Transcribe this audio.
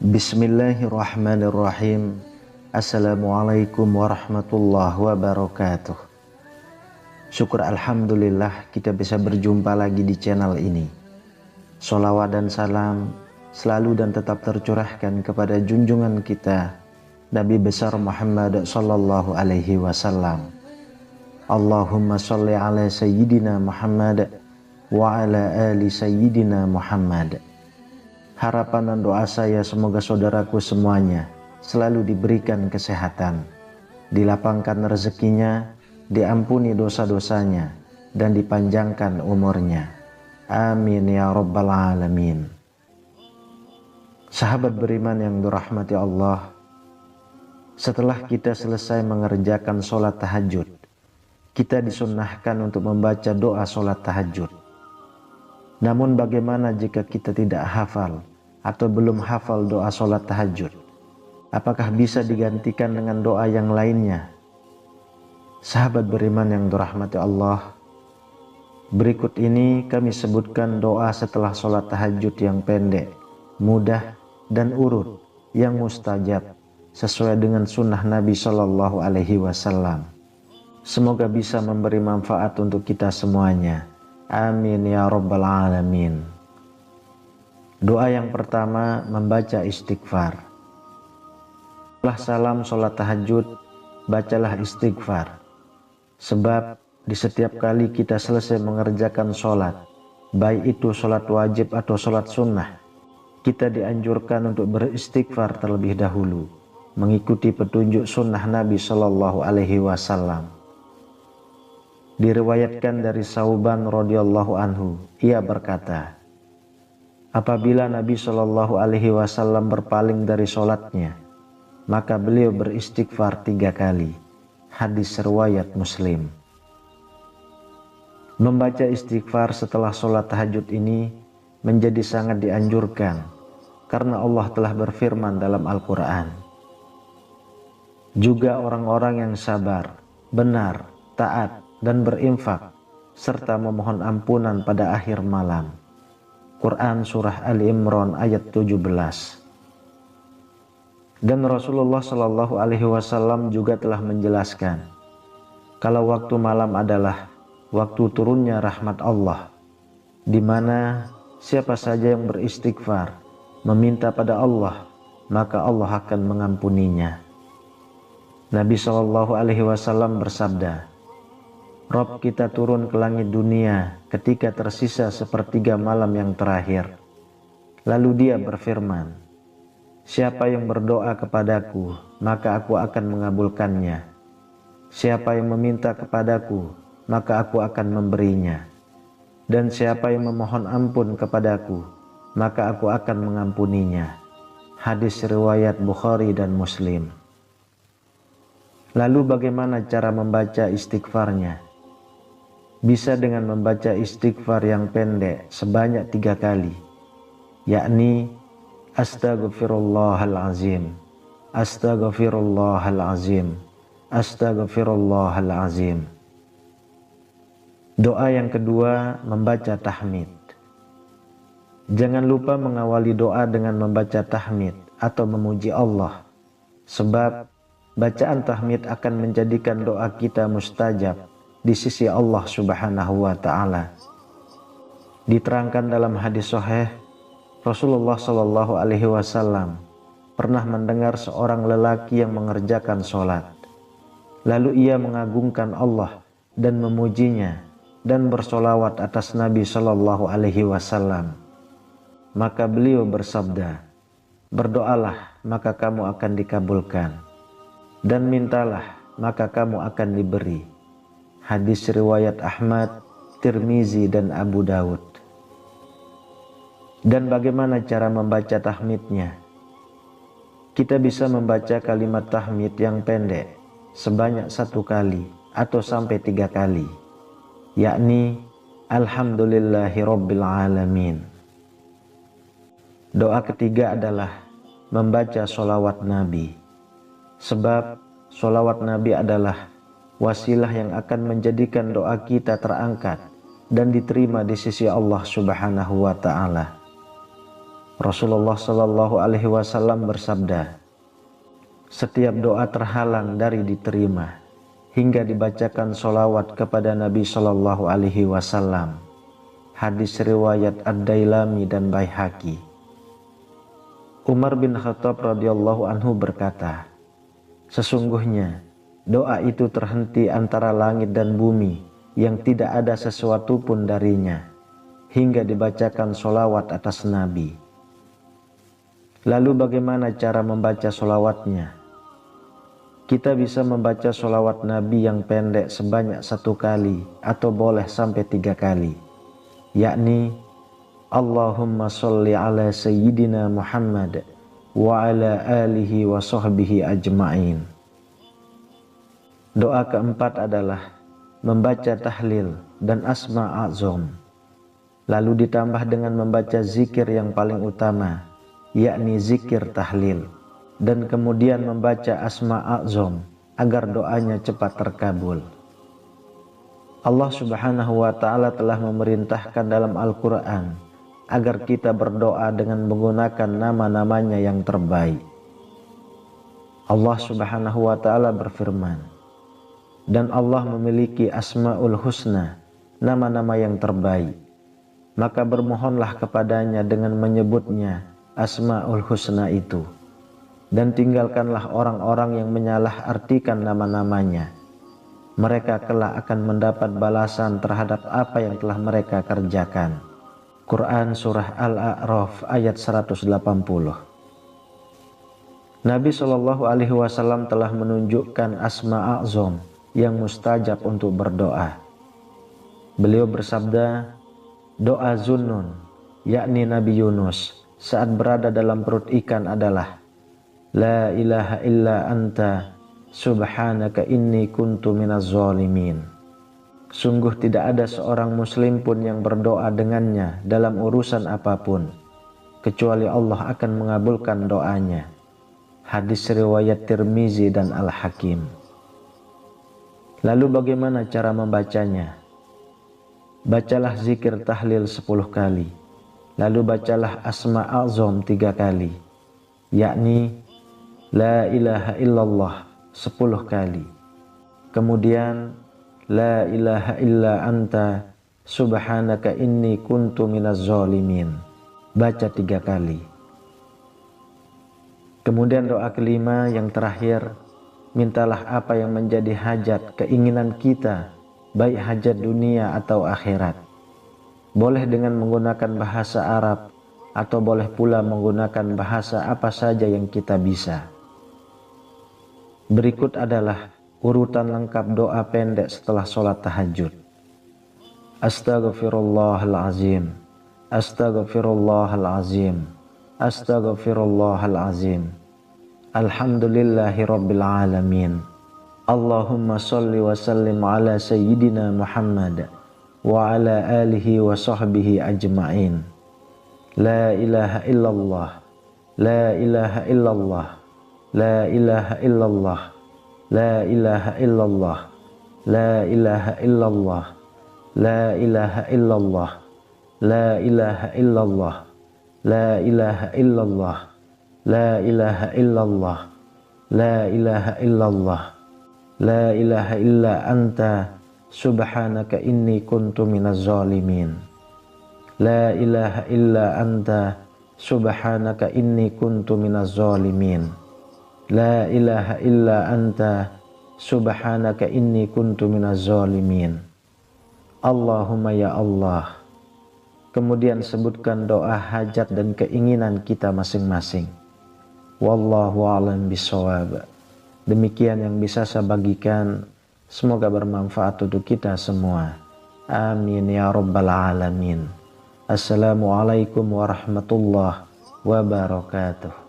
Bismillahirrahmanirrahim. Assalamualaikum warahmatullahi wabarakatuh. Syukur alhamdulillah kita bisa berjumpa lagi di channel ini. Sholawat dan salam selalu dan tetap tercurahkan kepada junjungan kita Nabi besar Muhammad sallallahu alaihi wasallam. Allahumma sholli ala sayyidina Muhammad wa ala ali sayyidina Muhammad. Harapan dan doa saya semoga saudaraku semuanya selalu diberikan kesehatan, dilapangkan rezekinya, diampuni dosa-dosanya, dan dipanjangkan umurnya. Amin ya rabbal alamin. Sahabat beriman yang dirahmati Allah, setelah kita selesai mengerjakan sholat tahajud, kita disunnahkan untuk membaca doa sholat tahajud. Namun bagaimana jika kita tidak hafal atau belum hafal doa sholat tahajud? Apakah bisa digantikan dengan doa yang lainnya? Sahabat beriman yang dirahmati Allah, berikut ini kami sebutkan doa setelah sholat tahajud yang pendek, mudah, dan urut yang mustajab sesuai dengan sunnah Nabi Shallallahu Alaihi Wasallam. Semoga bisa memberi manfaat untuk kita semuanya. Amin ya rabbal alamin. Doa yang pertama, membaca istighfar. Setelah salam sholat tahajud, bacalah istighfar. Sebab di setiap kali kita selesai mengerjakan sholat, baik itu sholat wajib atau sholat sunnah, kita dianjurkan untuk beristighfar terlebih dahulu, mengikuti petunjuk sunnah Nabi Shallallahu Alaihi Wasallam. Diriwayatkan dari Sauban radhiyallahu anhu, ia berkata, apabila Nabi Shallallahu Alaihi Wasallam berpaling dari sholatnya, maka beliau beristighfar 3 kali. Hadis riwayat Muslim. Membaca istighfar setelah sholat tahajud ini menjadi sangat dianjurkan karena Allah telah berfirman dalam Al-Quran, juga orang-orang yang sabar, benar, taat, dan berinfak serta memohon ampunan pada akhir malam. Quran Surah Ali Imran ayat 17. Dan Rasulullah Shallallahu Alaihi Wasallam juga telah menjelaskan kalau waktu malam adalah waktu turunnya rahmat Allah, di mana siapa saja yang beristighfar, meminta pada Allah, maka Allah akan mengampuninya. Nabi Shallallahu Alaihi Wasallam bersabda, Rob kita turun ke langit dunia ketika tersisa sepertiga malam yang terakhir. Lalu dia berfirman, siapa yang berdoa kepadaku, maka aku akan mengabulkannya. Siapa yang meminta kepadaku, maka aku akan memberinya. Dan siapa yang memohon ampun kepadaku, maka aku akan mengampuninya. Hadis riwayat Bukhari dan Muslim. Lalu bagaimana cara membaca istighfarnya? Bisa dengan membaca istighfar yang pendek sebanyak 3 kali, yakni Astaghfirullahalazim, Astaghfirullahalazim, Astaghfirullahalazim. Doa yang kedua, membaca tahmid. Jangan lupa mengawali doa dengan membaca tahmid atau memuji Allah, sebab bacaan tahmid akan menjadikan doa kita mustajab di sisi Allah Subhanahu wa Ta'ala. Diterangkan dalam hadis sahih, Rasulullah Shallallahu Alaihi Wasallam pernah mendengar seorang lelaki yang mengerjakan sholat, lalu ia mengagungkan Allah dan memujinya dan bersolawat atas Nabi Shallallahu Alaihi Wasallam. Maka beliau bersabda, berdoalah maka kamu akan dikabulkan, dan mintalah maka kamu akan diberi. Hadis riwayat Ahmad, Tirmizi, dan Abu Daud. Dan bagaimana cara membaca tahmidnya? Kita bisa membaca kalimat tahmid yang pendek sebanyak 1 kali atau sampai 3 kali, yakni Alhamdulillahi Rabbil Alamin. Doa ketiga adalah membaca sholawat Nabi, sebab sholawat Nabi adalah wasilah yang akan menjadikan doa kita terangkat dan diterima di sisi Allah Subhanahu wa Ta'ala. Rasulullah Shallallahu Alaihi Wasallam bersabda, setiap doa terhalang dari diterima hingga dibacakan sholawat kepada Nabi Shallallahu Alaihi Wasallam. Hadis riwayat Ad-Dailami dan Baihaqi. Umar bin Khattab radhiyallahu anhu berkata, sesungguhnya doa itu terhenti antara langit dan bumi yang tidak ada sesuatu pun darinya hingga dibacakan sholawat atas Nabi. Lalu bagaimana cara membaca sholawatnya? Kita bisa membaca sholawat Nabi yang pendek sebanyak 1 kali atau boleh sampai 3 kali, yakni Allahumma sholli ala sayyidina Muhammad wa ala alihi wa sahbihi ajma'in. Doa keempat adalah membaca tahlil dan asma a'zam, lalu ditambah dengan membaca zikir yang paling utama, yakni zikir tahlil, dan kemudian membaca asma a'zam agar doanya cepat terkabul. Allah Subhanahu wa ta'ala telah memerintahkan dalam Al-Quran agar kita berdoa dengan menggunakan nama-namanya yang terbaik. Allah Subhanahu wa ta'ala berfirman, dan Allah memiliki asma'ul husna, nama-nama yang terbaik, maka bermohonlah kepadanya dengan menyebutnya asma'ul husna itu, dan tinggalkanlah orang-orang yang menyalah-artikan nama-namanya. Mereka kelak akan mendapat balasan terhadap apa yang telah mereka kerjakan. Quran Surah Al-A'raf ayat 180. Nabi Shallallahu Alaihi Wasallam telah menunjukkan asma a'zam yang mustajab untuk berdoa. Beliau bersabda, doa Zunnun, yakni Nabi Yunus, saat berada dalam perut ikan adalah La ilaha illa anta subhanaka inni kuntu minaz zalimin. Sungguh tidak ada seorang muslim pun yang berdoa dengannya dalam urusan apapun, kecuali Allah akan mengabulkan doanya. Hadis riwayat Tirmizi dan Al-Hakim. Lalu bagaimana cara membacanya? Bacalah zikir tahlil 10 kali, lalu bacalah asma a'zam 3 kali, yakni La ilaha illallah 10 kali. Kemudian La ilaha illa anta subhanaka inni kuntu minaz zalimin, baca 3 kali. Kemudian doa kelima yang terakhir, mintalah apa yang menjadi hajat keinginan kita, baik hajat dunia atau akhirat. Boleh dengan menggunakan bahasa Arab atau boleh pula menggunakan bahasa apa saja yang kita bisa. Berikut adalah urutan lengkap doa pendek setelah sholat tahajud. Astaghfirullahalazim, astaghfirullahalazim, astaghfirullahalazim. Alhamdulillahi rabbil alamin. Allahumma sholli wa sallim ala sayyidina Muhammad wa ala alihi wa sahbihi ajma'in. La ilaha illallah, la ilaha illallah, la ilaha illallah, la ilaha illallah, la ilaha illallah, la ilaha illallah, la ilaha illallah, la ilaha illallah, la ilaha illallah, la ilaha illallah, la ilaha illa anta subhanaka inni kuntu minaz zalimin. La ilaha illa anta subhanaka inni kuntu minaz zalimin. La ilaha illa anta subhanaka inni kuntu minaz zalimin. Allahumma ya Allah. Kemudian sebutkan doa hajat dan keinginan kita masing-masing. Wallahu a'lam bishawab. Demikian yang bisa saya bagikan. Semoga bermanfaat untuk kita semua. Amin ya rabbal alamin. Assalamualaikum warahmatullahi wabarakatuh.